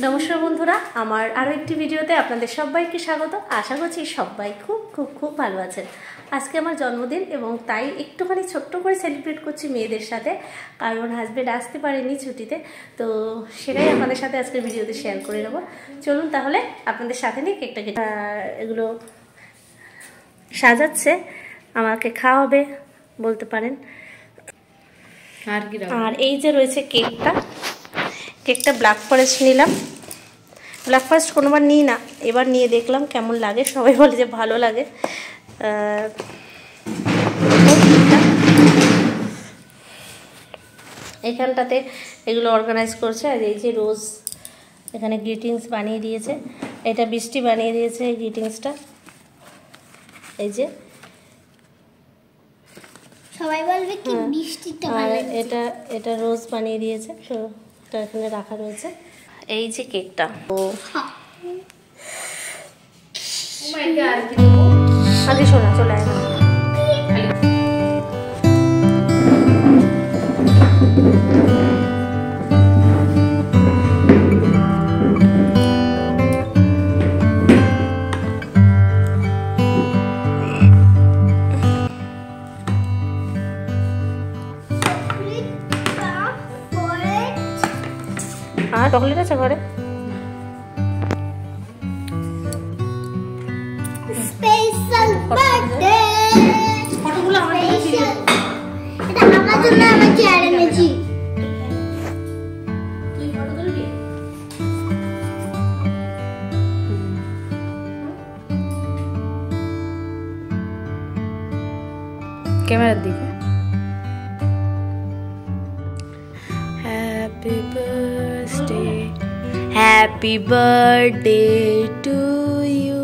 নমস্কার বন্ধুরা, আমার আরও একটি ভিডিওতে আপনাদের সবাইকে স্বাগত। আশা করছি সবাই খুব খুব খুব ভালো আছেন। আজকে আমার জন্মদিন এবং তাই একটুখানি ছোট্ট করে সেলিব্রেট করছি মেয়েদের সাথে, কারণ হাজব্যান্ড আসতে পারেনি ছুটিতে, তো সেটাই আপনাদের সাথে আজকের ভিডিওতে শেয়ার করে নেবো। চলুন তাহলে আপনাদের সাথে নিয়ে কেকটা কেটে এগুলো সাজাচ্ছে, আমাকে খাওয়াবে বলতে পারেন। আর এই যে রয়েছে কেকটা ব্ল্যাক ফরেস্ট নিলাম। ব্ল্যাক ফরেস্ট কোনোবার নিই না, এবার নিয়ে দেখলাম কেমন লাগে। সবাই বলে যে ভালো লাগে। এখানটাতে এগুলো অর্গানাইজ করছে। আর এই যে রোজ এখানে গ্রিটিংস বানিয়ে দিয়েছে, এটা বৃষ্টি বানিয়ে দিয়েছে এই গ্রিটিংসটা। এই যে সবাই বলবে কি বৃষ্টিটা ভালো, এটা রোজ বানিয়ে দিয়েছে, এটা এখানে রাখা রয়েছে। এই যে কেকটা আগে শোনা চলে আসবে। আর চকলেট আছে ঘরে। স্পেশাল বার্থডে ফটোগুলো আমাদের দিয়ে এটা আমার জন্য আমি চেয়ারে এনেছি। তুই ফটো তুলবি? ক্যামেরার দিকে। Happy birthday, happy birthday to you,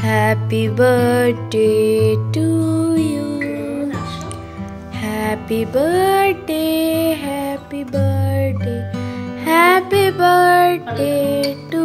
happy birthday to you, happy birthday, happy birthday, happy birthday to